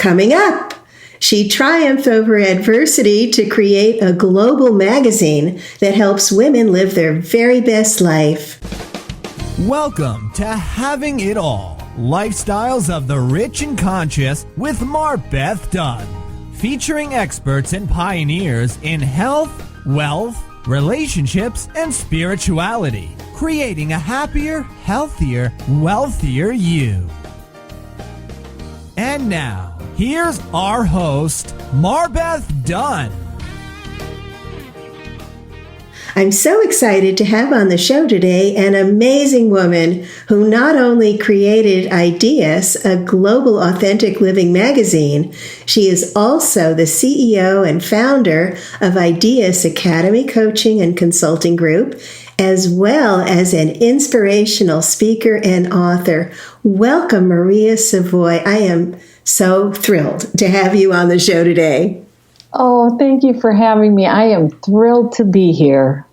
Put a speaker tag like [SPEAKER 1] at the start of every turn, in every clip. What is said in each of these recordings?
[SPEAKER 1] Coming up, she triumphed over adversity to create a global magazine that helps women live their very best life.
[SPEAKER 2] Welcome to Having It All, Lifestyles of the Rich and Conscious with MarBeth Dunn, featuring experts and pioneers in health, wealth, relationships, and spirituality, creating a happier, healthier, wealthier you. And now, here's our host, MarBeth Dunn.
[SPEAKER 1] I'm so excited to have on the show today an amazing woman who not only created Ideas, a global authentic living magazine, she is also the CEO and founder of Ideas Academy Coaching and Consulting Group, as well as an inspirational speaker and author. Welcome, Maria Savoy. I am so thrilled to have you on the show today.
[SPEAKER 3] Oh, thank you for having me. I am thrilled to be here.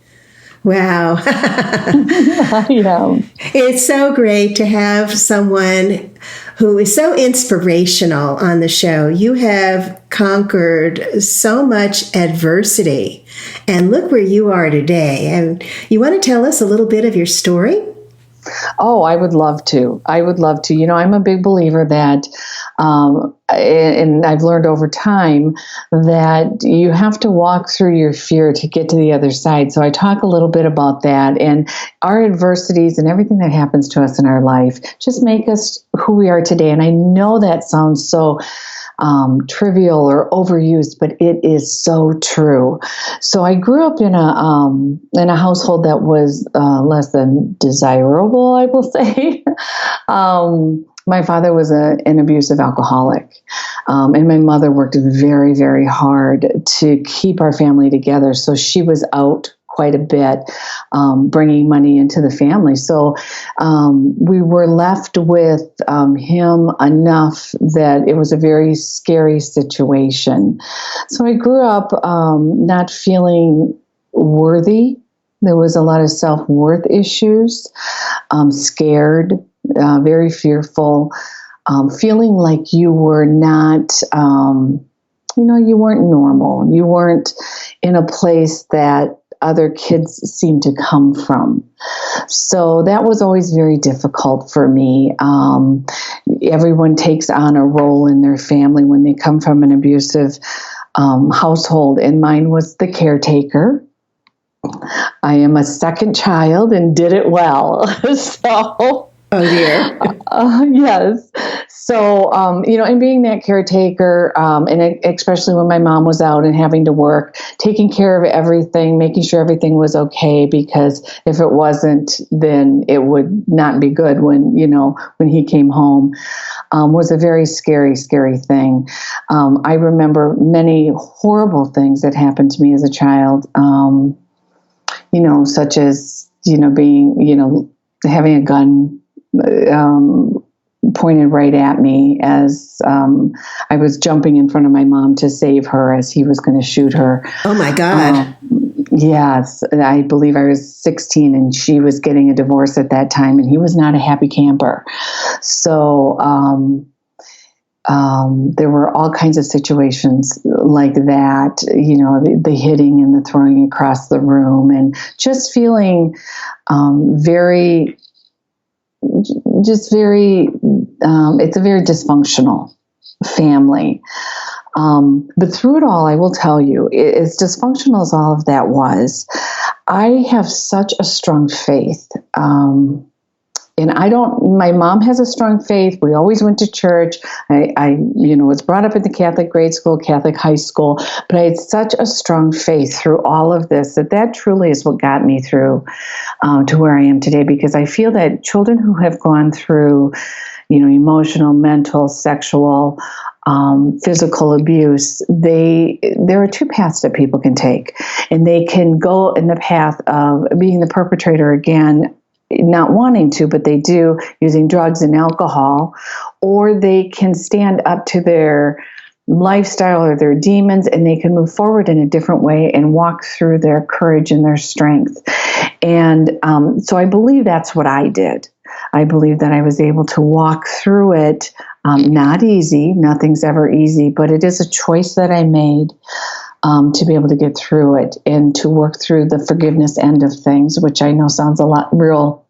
[SPEAKER 1] Wow.
[SPEAKER 3] I am.
[SPEAKER 1] It's so great to have someone who is so inspirational on the show. You have conquered so much adversity, and look where you are today. And you want to tell us a little bit of your story?
[SPEAKER 3] Oh, I would love to. You know, I'm a big believer that, and I've learned over time that you have to walk through your fear to get to the other side. So I talk a little bit about that, and our adversities and everything that happens to us in our life just make us who we are today. And I know that sounds so trivial or overused, but it is so true. So I grew up in a household that was less than desirable, I will say. My father was an abusive alcoholic, and my mother worked very, very hard to keep our family together. So she was out quite a bit, bringing money into the family. So we were left with him enough that it was a very scary situation. So I grew up not feeling worthy. There was a lot of self-worth issues, scared, very fearful, feeling like you were not, you weren't normal. You weren't in a place that other kids seem to come from. So that was always very difficult for me. Everyone takes on a role in their family when they come from an abusive household, and mine was the caretaker. I am a second child and did it well. So...
[SPEAKER 1] Oh, dear.
[SPEAKER 3] Yes. So, and being that caretaker, and especially when my mom was out and having to work, taking care of everything, making sure everything was okay, because if it wasn't, then it would not be good when he came home, was a very scary, scary thing. I remember many horrible things that happened to me as a child, such as, being, having a gun pointed right at me as I was jumping in front of my mom to save her as he was going to shoot her.
[SPEAKER 1] Oh, my God.
[SPEAKER 3] Yes. I believe I was 16 and she was getting a divorce at that time, and he was not a happy camper. So there were all kinds of situations like that, the hitting and the throwing across the room, and just feeling it's a very dysfunctional family. But through it all, I will tell you, as dysfunctional as all of that was, I have such a strong faith. And my mom has a strong faith. We always went to church. I was brought up in the Catholic grade school, Catholic high school, but I had such a strong faith through all of this that truly is what got me through to where I am today, because I feel that children who have gone through, emotional, mental, sexual, physical abuse, there are two paths that people can take, and they can go in the path of being the perpetrator again, not wanting to, but they do, using drugs and alcohol, or they can stand up to their lifestyle or their demons, and they can move forward in a different way and walk through their courage and their strength. And so I believe that's what I did. I believe that I was able to walk through it. Not easy. Nothing's ever easy, but it is a choice that I made to be able to get through it and to work through the forgiveness end of things, which I know sounds a lot real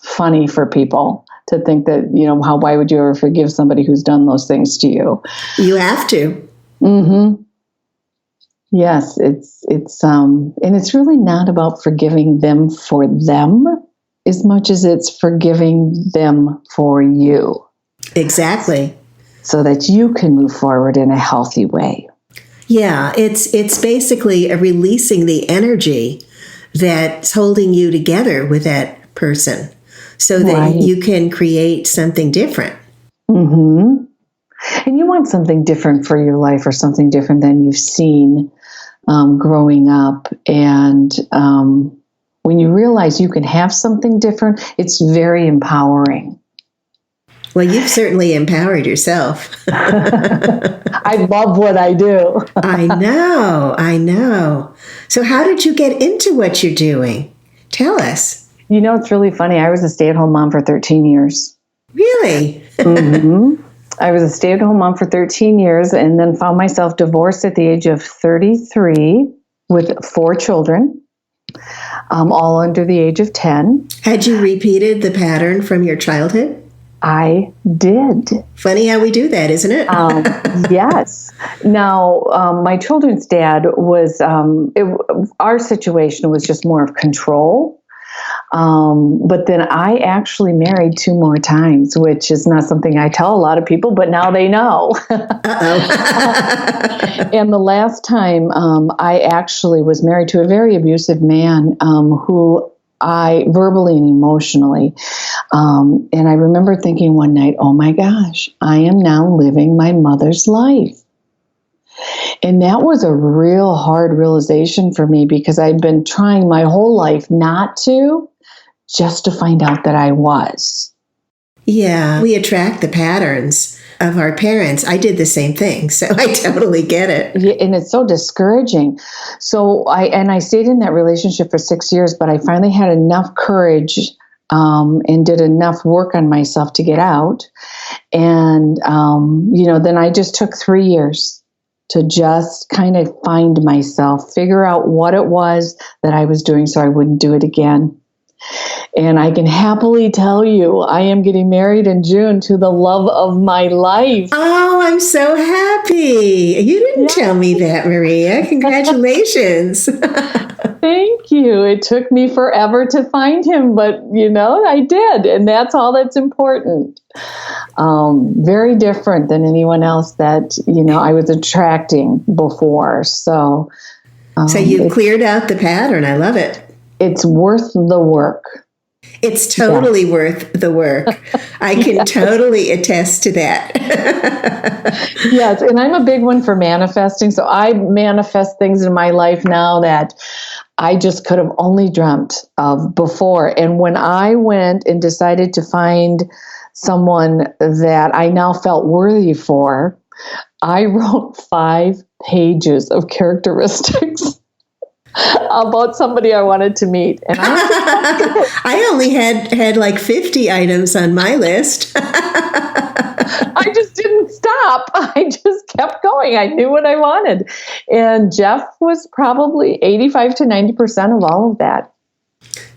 [SPEAKER 3] funny for people to think that, why would you ever forgive somebody who's done those things to you?
[SPEAKER 1] You have to.
[SPEAKER 3] Mm-hmm. Yes, it's and it's really not about forgiving them for them as much as it's forgiving them for you.
[SPEAKER 1] Exactly.
[SPEAKER 3] So that you can move forward in a healthy way.
[SPEAKER 1] Yeah, it's basically a releasing the energy that's holding you together with that person so that you can create something different.
[SPEAKER 3] Mm-hmm. And you want something different for your life, or something different than you've seen growing up. And when you realize you can have something different, it's very empowering.
[SPEAKER 1] Well, you've certainly empowered yourself.
[SPEAKER 3] I love what I do.
[SPEAKER 1] I know. So how did you get into what you're doing? Tell us.
[SPEAKER 3] It's really funny. I was a stay-at-home mom for 13 years.
[SPEAKER 1] Really?
[SPEAKER 3] Mm-hmm. I was a stay-at-home mom for 13 years and then found myself divorced at the age of 33 with 4 children, all under the age of 10.
[SPEAKER 1] Had you repeated the pattern from your childhood?
[SPEAKER 3] I did.
[SPEAKER 1] Funny how we do that, isn't it?
[SPEAKER 3] Yes. Now, my children's dad was, our situation was just more of control. But then I actually married 2 more times, which is not something I tell a lot of people, but now they know. And the last time I actually was married to a very abusive man who I verbally and emotionally. And I remember thinking one night, oh my gosh, I am now living my mother's life. And that was a real hard realization for me because I'd been trying my whole life not to, just to find out that I was.
[SPEAKER 1] Yeah, we attract the patterns of our parents. I did the same thing, so I totally get it.
[SPEAKER 3] Yeah, and it's so discouraging. So I stayed in that relationship for 6 years, but I finally had enough courage and did enough work on myself to get out. And, then I just took 3 years to just kind of find myself, figure out what it was that I was doing so I wouldn't do it again. And I can happily tell you, I am getting married in June to the love of my life.
[SPEAKER 1] Oh, I'm so happy. You didn't tell me that, Maria. Congratulations.
[SPEAKER 3] Thank you. It took me forever to find him, but, I did. And that's all that's important. Very different than anyone else that, I was attracting before. So
[SPEAKER 1] you cleared out the pattern. I love it.
[SPEAKER 3] It's worth the work.
[SPEAKER 1] It's totally worth the work. I can totally attest to that.
[SPEAKER 3] Yes, and I'm a big one for manifesting. So I manifest things in my life now that I just could have only dreamt of before. And when I went and decided to find someone that I now felt worthy for, I wrote 5 pages of characteristics about somebody I wanted to meet. And
[SPEAKER 1] I only had like 50 items on my list.
[SPEAKER 3] I just didn't stop. I just kept going. I knew what I wanted. And Jeff was probably 85 to 90% of all of that.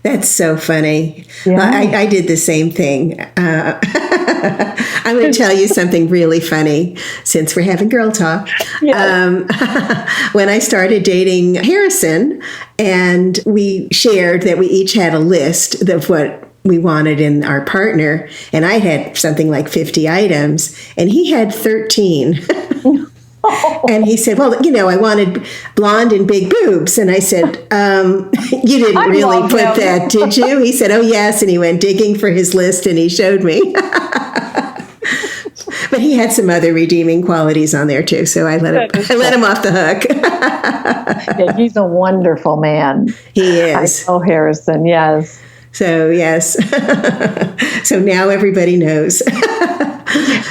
[SPEAKER 1] That's so funny.
[SPEAKER 3] Yeah.
[SPEAKER 1] I did the same thing. I'm going to tell you something really funny since we're having girl talk. Yes. When I started dating Harrison, and we shared that we each had a list of what we wanted in our partner, and I had something like 50 items, and he had 13. And he said, well, I wanted blonde and big boobs. And I said, you didn't really put that, did you? He said, oh, yes. And he went digging for his list and he showed me. But he had some other redeeming qualities on there, too. So I let him off the hook.
[SPEAKER 3] Yeah, he's a wonderful man.
[SPEAKER 1] He is.
[SPEAKER 3] Oh, Harrison, yes.
[SPEAKER 1] So, yes. So now everybody knows.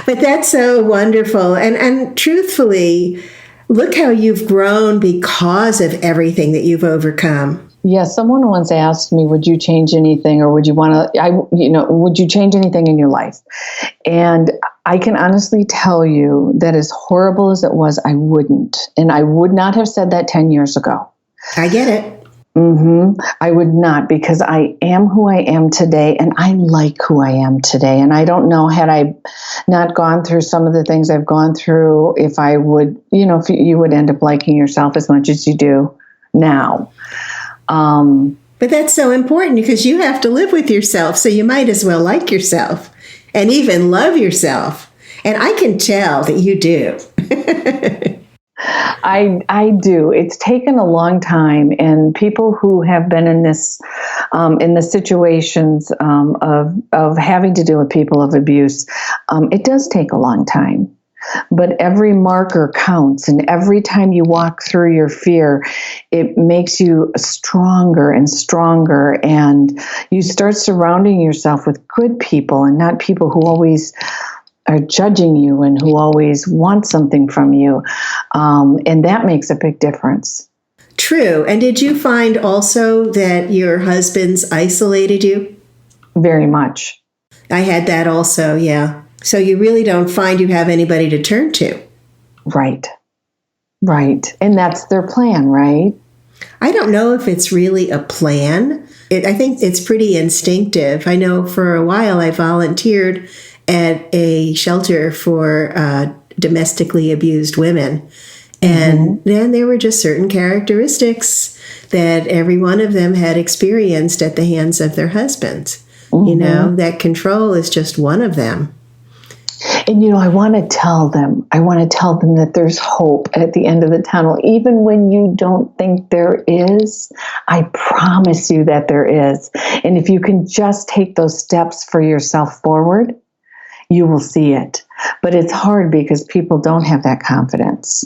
[SPEAKER 1] But that's so wonderful. And truthfully, look how you've grown because of everything that you've overcome.
[SPEAKER 3] Yes, someone once asked me, would you change anything, or would you want to, would you change anything in your life? And I can honestly tell you that as horrible as it was, I wouldn't. And I would not have said that 10 years ago.
[SPEAKER 1] I get it.
[SPEAKER 3] I would not, because I am who I am today, and I like who I am today. And I don't know, had I not gone through some of the things I've gone through, if I would, if you would end up liking yourself as much as you do now.
[SPEAKER 1] But that's so important, because you have to live with yourself, so you might as well like yourself and even love yourself. And I can tell that you do.
[SPEAKER 3] I do. It's taken a long time, and people who have been in the situations of having to deal with people of abuse, it does take a long time. But every marker counts, and every time you walk through your fear, it makes you stronger and stronger, and you start surrounding yourself with good people and not people who always are judging you and who always want something from you. And that makes a big difference.
[SPEAKER 1] True. And did you find also that your husband's isolated you?
[SPEAKER 3] Very much.
[SPEAKER 1] I had that also, yeah. So you really don't find you have anybody to turn to.
[SPEAKER 3] Right. And that's their plan, right?
[SPEAKER 1] I don't know if it's really a plan. I think it's pretty instinctive. I know for a while I volunteered at a shelter for domestically abused women. And then there were just certain characteristics that every one of them had experienced at the hands of their husbands. That control is just one of them.
[SPEAKER 3] And, I want to tell them that there's hope at the end of the tunnel. Even when you don't think there is, I promise you that there is. And if you can just take those steps for yourself forward, you will see it. But it's hard because people don't have that confidence.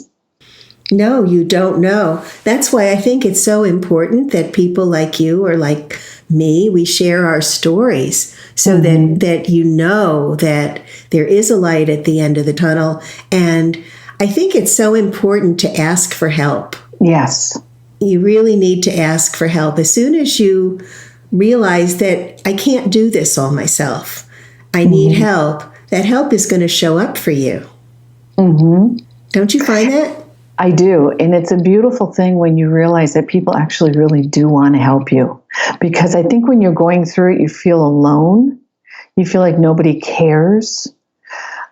[SPEAKER 1] No, you don't know. That's why I think it's so important that people like you or like me, we share our stories so that you know that there is a light at the end of the tunnel. And I think it's so important to ask for help.
[SPEAKER 3] Yes.
[SPEAKER 1] You really need to ask for help. As soon as you realize that I can't do this all myself, I need help, that help is going to show up for you. Don't you find that?
[SPEAKER 3] I do. And it's a beautiful thing when you realize that people actually really do want to help you. Because I think when you're going through it, you feel alone. You feel like nobody cares.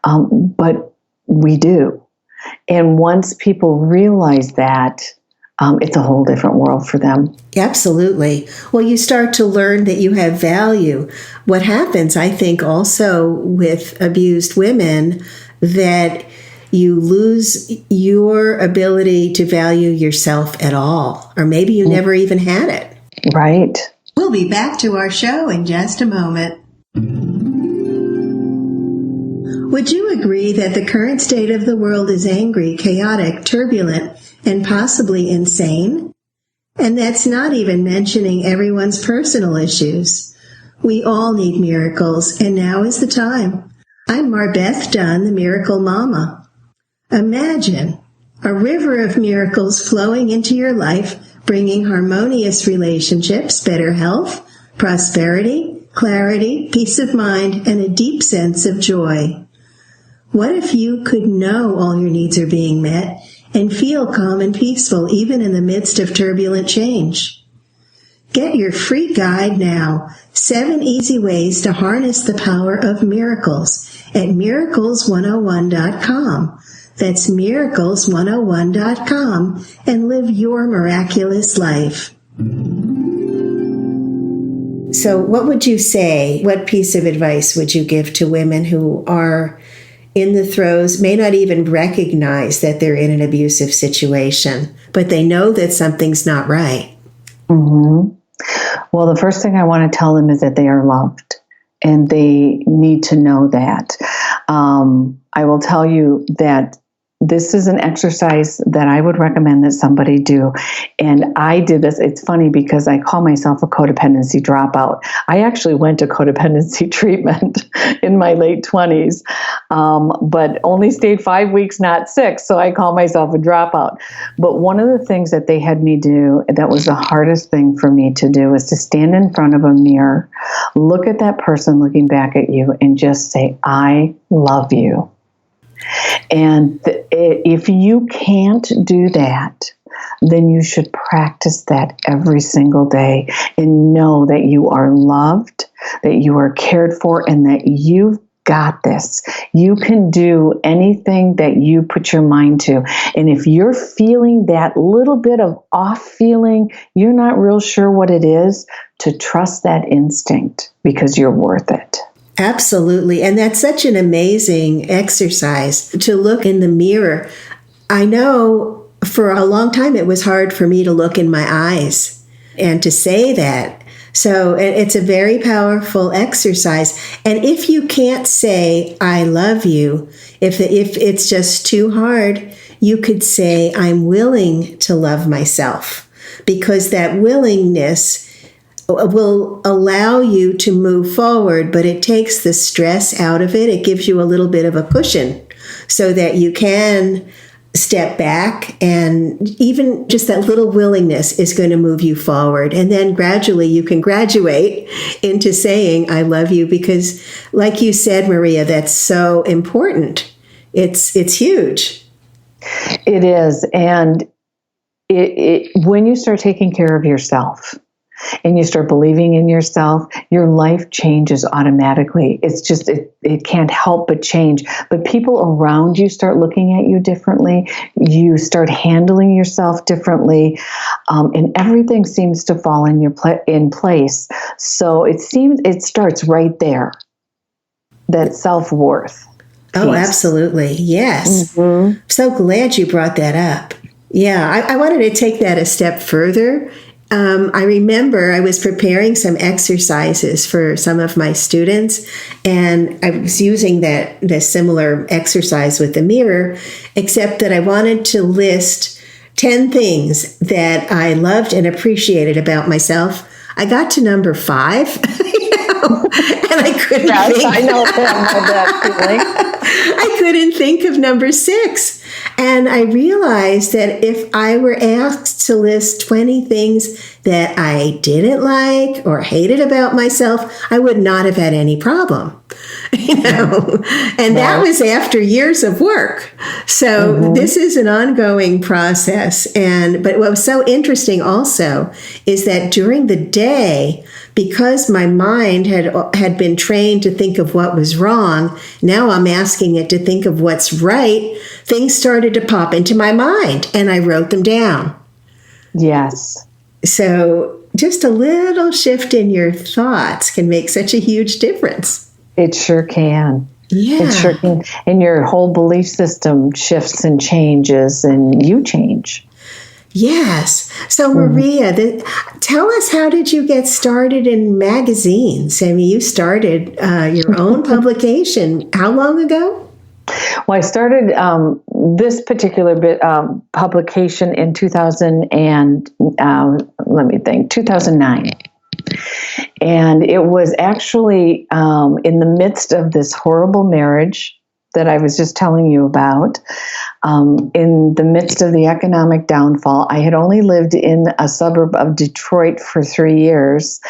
[SPEAKER 3] But we do. And once people realize that, it's a whole different world for them.
[SPEAKER 1] Absolutely. Well, you start to learn that you have value. What happens, I think, also with abused women, that you lose your ability to value yourself at all, or maybe you never even had it.
[SPEAKER 3] Right.
[SPEAKER 1] We'll be back to our show in just a moment. Would you agree that the current state of the world is angry, chaotic, turbulent, and possibly insane? And that's not even mentioning everyone's personal issues. We all need miracles, and now is the time. I'm MarBeth Dunn, the Miracle Mama. Imagine a river of miracles flowing into your life, bringing harmonious relationships, better health, prosperity, clarity, peace of mind, and a deep sense of joy. What if you could know all your needs are being met and feel calm and peaceful even in the midst of turbulent change? Get your free guide now, 7 easy ways to harness the power of miracles at miracles101.com. That's miracles101.com, and live your miraculous life. So what would you say, what piece of advice would you give to women who are in the throes, may not even recognize that they're in an abusive situation, but they know that something's not right?
[SPEAKER 3] Well, the first thing I want to tell them is that they are loved, and they need to know that. I will tell you that this is an exercise that I would recommend that somebody do. And I did this. It's funny because I call myself a codependency dropout. I actually went to codependency treatment in my late 20s, but only stayed 5 weeks, not 6. So I call myself a dropout. But one of the things that they had me do that was the hardest thing for me to do is to stand in front of a mirror, look at that person looking back at you, and just say, I love you. And if you can't do that, then you should practice that every single day and know that you are loved, that you are cared for, and that you've got this. You can do anything that you put your mind to. And if you're feeling that little bit of off feeling, you're not real sure what it is, to trust that instinct because you're worth it.
[SPEAKER 1] Absolutely. And that's such an amazing exercise to look in the mirror. I know for a long time it was hard for me to look in my eyes and to say that. So it's a very powerful exercise. And if you can't say, I love you, if it's just too hard, you could say, I'm willing to love myself, because that willingness will allow you to move forward, but it takes the stress out of it. It gives you a little bit of a cushion so that you can step back, and even just that little willingness is going to move you forward. And then gradually you can graduate into saying, I love you, because like you said, Maria, that's so important. It's huge.
[SPEAKER 3] It is. And when you start taking care of yourself, and you start believing in yourself, your life changes automatically. It's just, it can't help but change. But people around you start looking at you differently. You start handling yourself differently. And everything seems to fall in place. So it starts right there. That self-worth.
[SPEAKER 1] Oh, absolutely. Yes.
[SPEAKER 3] Mm-hmm.
[SPEAKER 1] So glad you brought that up. Yeah, I wanted to take that a step further. I remember I was preparing some exercises for some of my students, and I was using the similar exercise with the mirror, except that I wanted to list 10 things that I loved and appreciated about myself. I got to number 5, and I couldn't think.
[SPEAKER 3] I know that feeling.
[SPEAKER 1] I couldn't think of number 6. And I realized that if I were asked to list 20 things that I didn't like or hated about myself, I would not have had any problem. And that was after years of work. So this is an ongoing process. But what was so interesting also is that during the day, because my mind had been trained to think of what was wrong, now I'm asking it to think of what's right. Things started to pop into my mind, and I wrote them down.
[SPEAKER 3] Yes.
[SPEAKER 1] So just a little shift in your thoughts can make such a huge difference.
[SPEAKER 3] It sure can.
[SPEAKER 1] Yeah.
[SPEAKER 3] It sure can. And your whole belief system shifts and changes, and you change.
[SPEAKER 1] Yes. So Maria, tell us, how did you get started in magazines? I mean, you started your own publication. How long ago?
[SPEAKER 3] Well, I started this particular publication in 2009. And it was actually in the midst of this horrible marriage that I was just telling you about. In the midst of the economic downfall, I had only lived in a suburb of Detroit for 3 years.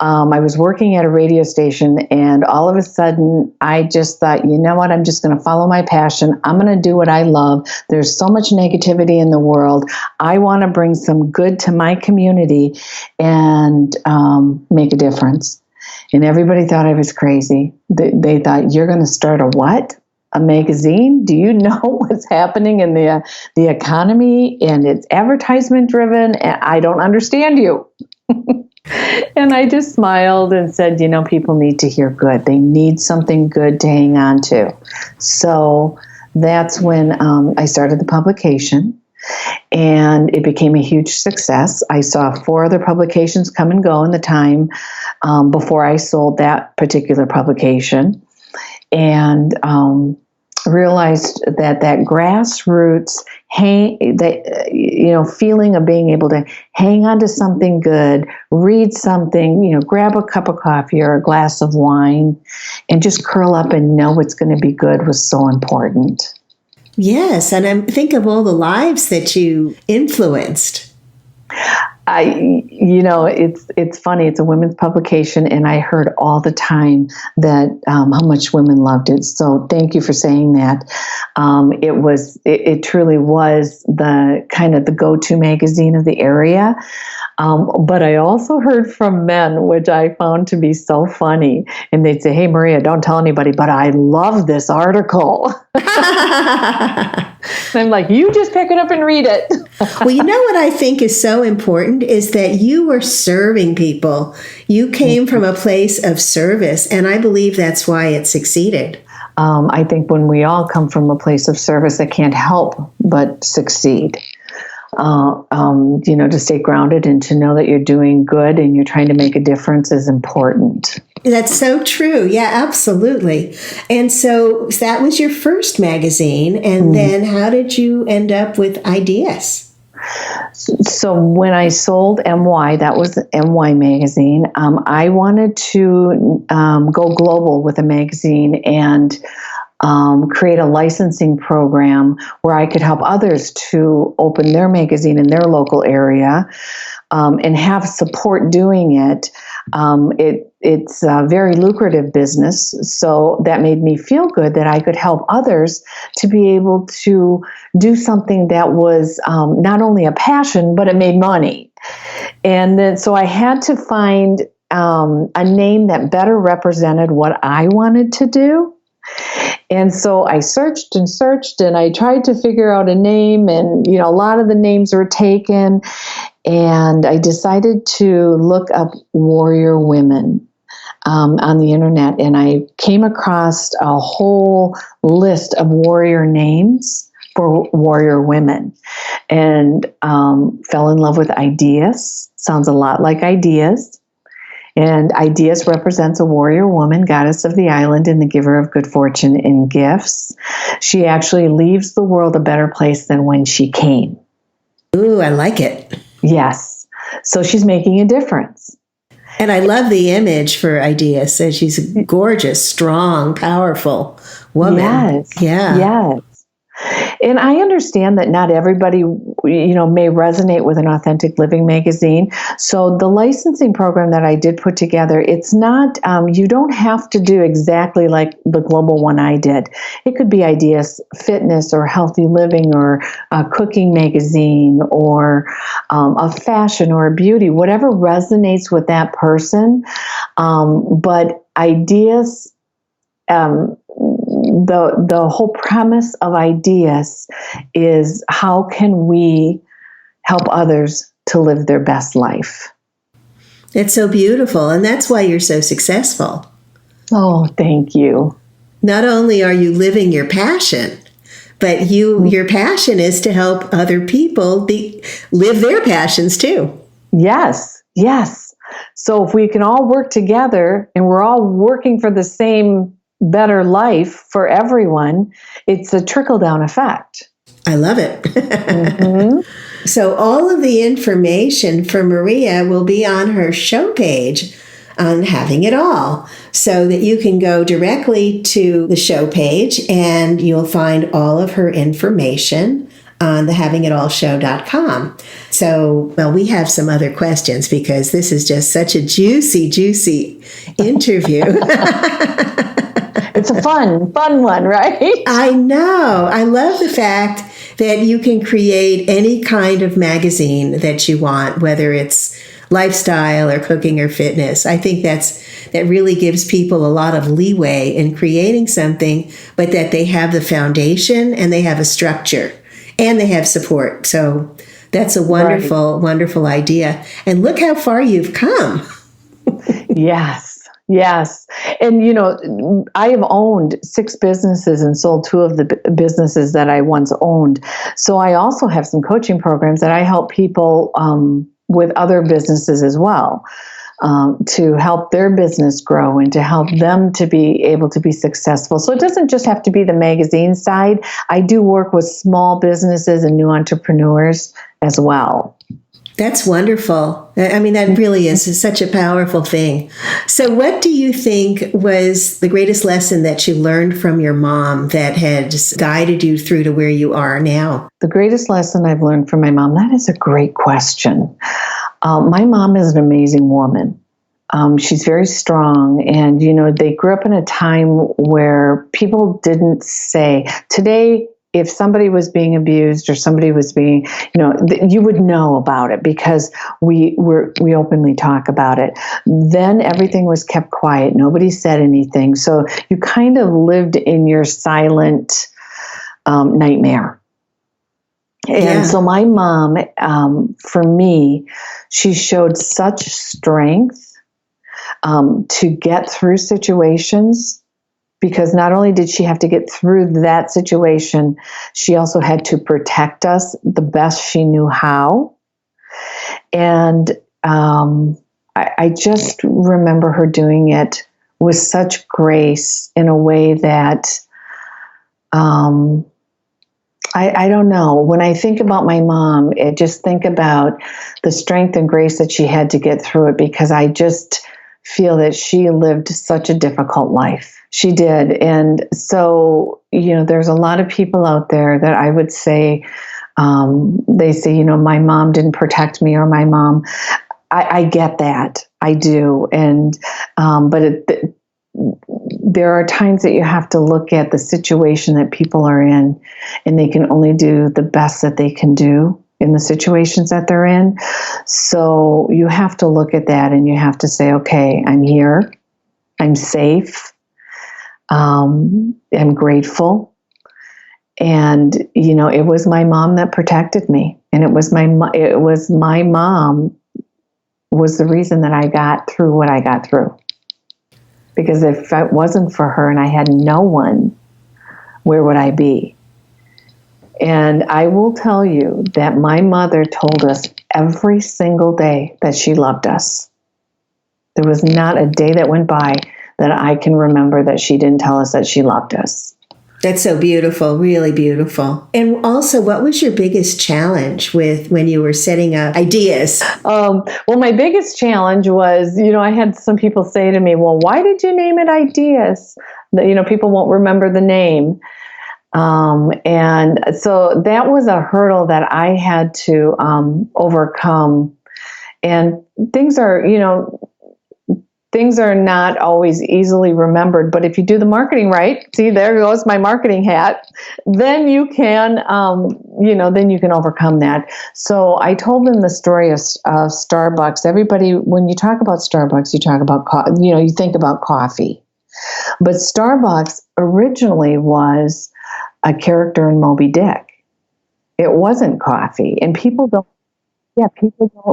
[SPEAKER 3] I was working at a radio station, and all of a sudden, I just thought, you know what, I'm just going to follow my passion. I'm going to do what I love. There's so much negativity in the world. I want to bring some good to my community and make a difference. And everybody thought I was crazy. They thought, you're going to start a what? A magazine? Do you know what's happening in the economy? And it's advertisement driven. And I don't understand you. And I just smiled and said, people need to hear good. They need something good to hang on to. So that's when I started the publication, and it became a huge success. I saw 4 other publications come and go in the time before I sold that particular publication. And realized that grassroots feeling of being able to hang on to something good, read something, grab a cup of coffee or a glass of wine and just curl up and know it's going to be good was so important.
[SPEAKER 1] Yes, and I think of all the lives that you influenced.
[SPEAKER 3] It's funny. It's a women's publication, and I heard all the time that how much women loved it. So thank you for saying that. It truly was the kind of the go-to magazine of the area. But I also heard from men, which I found to be so funny. And they'd say, "Hey, Maria, don't tell anybody, but I love this article." And I'm like, "You just pick it up and read it."
[SPEAKER 1] Well, you know what I think is so important is that you were serving people. You came from a place of service, and I believe that's why it succeeded.
[SPEAKER 3] I think when we all come from a place of service, it can't help but succeed. To stay grounded and to know that you're doing good and you're trying to make a difference is important.
[SPEAKER 1] That's so true. Yeah, absolutely. And so that was your first magazine. And then how did you end up with Ideas?
[SPEAKER 3] So when I sold MY, that was MY magazine, I wanted to go global with a magazine and create a licensing program where I could help others to open their magazine in their local area and have support doing it. It's a very lucrative business, so that made me feel good that I could help others to be able to do something that was not only a passion, but it made money. And then, so I had to find a name that better represented what I wanted to do. And so I searched and I tried to figure out a name, and a lot of the names were taken, and I decided to look up warrior women on the internet, and I came across a whole list of warrior names for warrior women, and fell in love with Ideas. Sounds a lot like Ideas. And Ideas represents a warrior woman, goddess of the island, and the giver of good fortune and gifts. She actually leaves the world a better place than when she came.
[SPEAKER 1] Ooh, I like it.
[SPEAKER 3] Yes. So she's making a difference.
[SPEAKER 1] And I love the image for Ideas. So she's a gorgeous, strong, powerful woman.
[SPEAKER 3] Yes.
[SPEAKER 1] Yeah.
[SPEAKER 3] Yes. And I understand that not everybody, may resonate with an authentic living magazine. So the licensing program that I did put together, it's not, you don't have to do exactly like the global one I did. It could be Ideas Fitness or Healthy Living or a cooking magazine or a fashion or a beauty, whatever resonates with that person. But Ideas, the whole premise of Ideas is how can we help others to live their best life.
[SPEAKER 1] It's so beautiful, and that's why you're so successful.
[SPEAKER 3] Oh, thank you.
[SPEAKER 1] Not only are you living your passion, but your passion is to help other people live their passions too.
[SPEAKER 3] Yes, yes. So if we can all work together and we're all working for the same better life for everyone, it's a trickle-down effect.
[SPEAKER 1] I love it.
[SPEAKER 3] Mm-hmm.
[SPEAKER 1] So all of the information for Maria will be on her show page on Having It All, so that you can go directly to the show page and you'll find all of her information on TheHavingItAllShow.com. So, we have some other questions because this is just such a juicy, juicy interview.
[SPEAKER 3] It's a fun one, right?
[SPEAKER 1] I know. I love the fact that you can create any kind of magazine that you want, whether it's lifestyle or cooking or fitness. I think that really gives people a lot of leeway in creating something, but that they have the foundation and they have a structure and they have support. So that's a wonderful, wonderful idea. And look how far you've come.
[SPEAKER 3] Yes. Yes. And, I have owned 6 businesses and sold 2 of the businesses that I once owned. So I also have some coaching programs that I help people with other businesses as well. to help their business grow and to help them to be able to be successful. So it doesn't just have to be the magazine side. I do work with small businesses and new entrepreneurs as well.
[SPEAKER 1] That's wonderful. I mean, that really is such a powerful thing. So what do you think was the greatest lesson that you learned from your mom that has guided you through to where you are now?
[SPEAKER 3] The greatest lesson I've learned from my mom, that is a great question. My mom is an amazing woman. She's very strong. And, they grew up in a time where people didn't say, today, if somebody was being abused or somebody was being, you would know about it because we openly talk about it. Then everything was kept quiet. Nobody said anything. So you kind of lived in your silent nightmare. And so my mom, for me, she showed such strength to get through situations. Because not only did she have to get through that situation, she also had to protect us the best she knew how. And I just remember her doing it with such grace in a way that I don't know. When I think about my mom, I just think about the strength and grace that she had to get through it, because I just feel that she lived such a difficult life. She did. And so, there's a lot of people out there that I would say, they say, my mom didn't protect me, or my mom, I get that. I do. And, but there are times that you have to look at the situation that people are in, and they can only do the best that they can do in the situations that they're in. So you have to look at that and you have to say, okay, I'm here. I'm safe. I'm grateful. And, it was my mom that protected me. And it was my mom was the reason that I got through what I got through. Because if it wasn't for her and I had no one, where would I be? And I will tell you that my mother told us every single day that she loved us. There was not a day that went by that I can remember that she didn't tell us that she loved us.
[SPEAKER 1] That's so beautiful, really beautiful. And also, what was your biggest challenge when you were setting up ideas?
[SPEAKER 3] Well, my biggest challenge was, I had some people say to me, well, why did you name it Ideas? People won't remember the name. And so that was a hurdle that I had to overcome. And things are not always easily remembered, but if you do the marketing right, see, there goes my marketing hat, then you can, then you can overcome that. So I told them the story of Starbucks. Everybody, when you talk about Starbucks, you talk about, you think about coffee. But Starbucks originally was a character in Moby Dick. It wasn't coffee, and people don't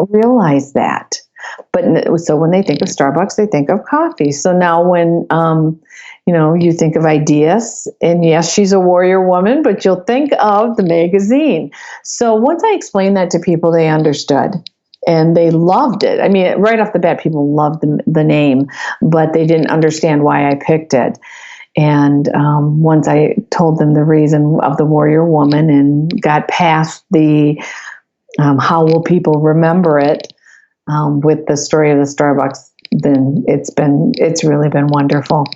[SPEAKER 3] realize that. But so when they think of Starbucks, they think of coffee. So now when, you think of Ideas, and yes, she's a warrior woman, but you'll think of the magazine. So once I explained that to people, they understood and they loved it. I mean, right off the bat, people loved the name, but they didn't understand why I picked it. And once I told them the reason of the warrior woman and got past the how will people remember it, with the story of the Starbucks, then it's really been wonderful.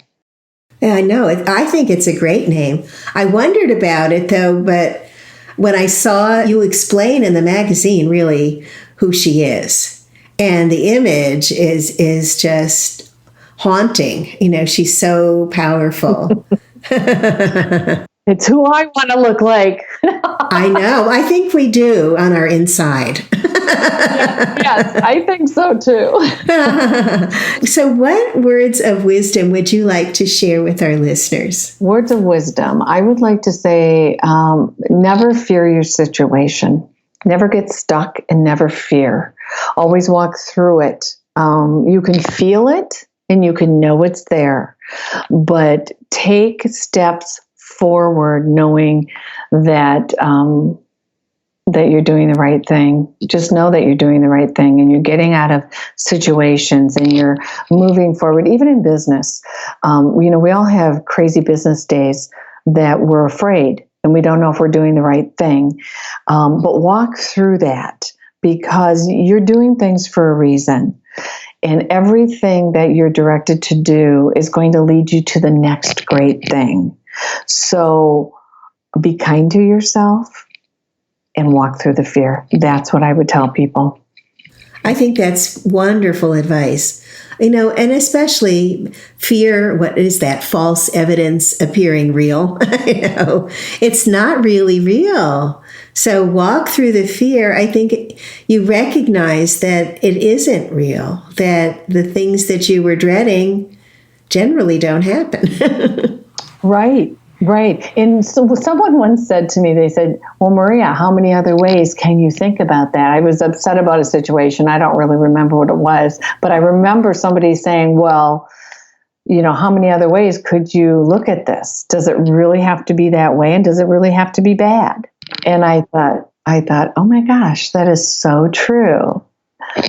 [SPEAKER 1] Yeah, I know. I think it's a great name. I wondered about it though, but when I saw you explain in the magazine really who she is, and the image is just haunting. She's so powerful.
[SPEAKER 3] It's who I want to look like.
[SPEAKER 1] I know. I think we do on our inside.
[SPEAKER 3] Yes, I think so too.
[SPEAKER 1] So what words of wisdom would you like to share with our listeners?
[SPEAKER 3] Words of wisdom. I would like to say, never fear your situation. Never get stuck and never fear. Always walk through it. You can feel it and you can know it's there, but take steps forward knowing that that you're doing the right thing. Just know that you're doing the right thing, and you're getting out of situations, and you're moving forward, even in business. We all have crazy business days that we're afraid and we don't know if we're doing the right thing. But walk through that, because you're doing things for a reason. And everything that you're directed to do is going to lead you to the next great thing. So be kind to yourself and walk through the fear. That's what I would tell people.
[SPEAKER 1] I think that's wonderful advice. And especially fear, what is that? False evidence appearing real. It's not really real. So walk through the fear. I think you recognize that it isn't real, that the things that you were dreading generally don't happen.
[SPEAKER 3] Right. And so someone once said to me, they said, well, Maria, how many other ways can you think about that? I was upset about a situation. I don't really remember what it was, but I remember somebody saying, well, how many other ways could you look at this? Does it really have to be that way? And does it really have to be bad? And I thought, oh my gosh, that is so true.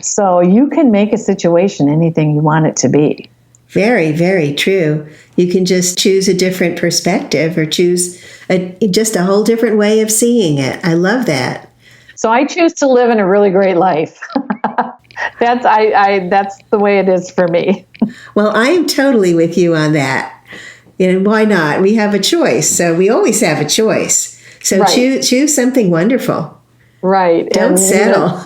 [SPEAKER 3] So you can make a situation anything you want it to be.
[SPEAKER 1] Very, very true. You can just choose a different perspective, or choose just a whole different way of seeing it. I love that.
[SPEAKER 3] So I choose to live in a really great life. That's the way it is for me.
[SPEAKER 1] Well, I am totally with you on that. And why not? We have a choice. So we always have a choice. So right. choose something wonderful.
[SPEAKER 3] Right.
[SPEAKER 1] Don't settle.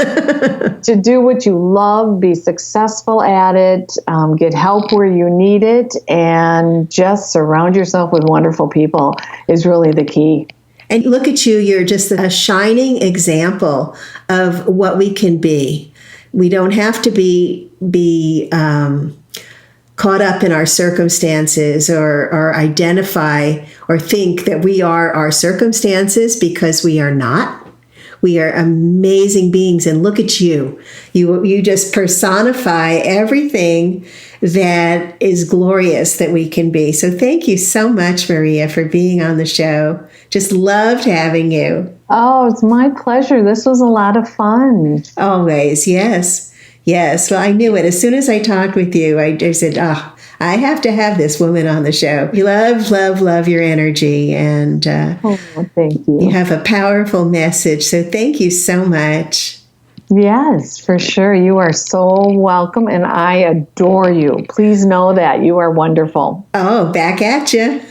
[SPEAKER 3] To do what you love, be successful at it, get help where you need it, and just surround yourself with wonderful people is really the key.
[SPEAKER 1] And look at you. You're just a shining example of what we can be. We don't have to be caught up in our circumstances or identify or think that we are our circumstances, because we are not. We are amazing beings, and look at you. You just personify everything that is glorious that we can be. So thank you so much, Maria, for being on the show. Just loved having you.
[SPEAKER 3] Oh, it's my pleasure. This was a lot of fun.
[SPEAKER 1] Always, yes. Yes, well, I knew it. As soon as I talked with you, I said, I have to have this woman on the show. You love your energy, and
[SPEAKER 3] thank you.
[SPEAKER 1] You have a powerful message, so thank you so much.
[SPEAKER 3] Yes, for sure. You are so welcome, and I adore you. Please know that. You are wonderful.
[SPEAKER 1] Oh, back at you.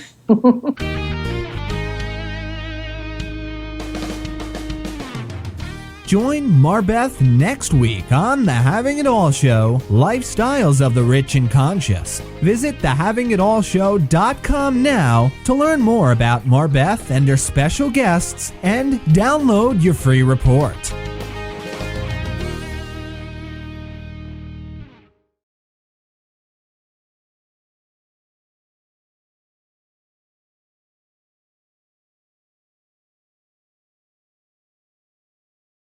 [SPEAKER 2] Join MarBeth next week on The Having It All Show, Lifestyles of the Rich and Conscious. Visit TheHavingItAllShow.com now to learn more about MarBeth and her special guests, and download your free report.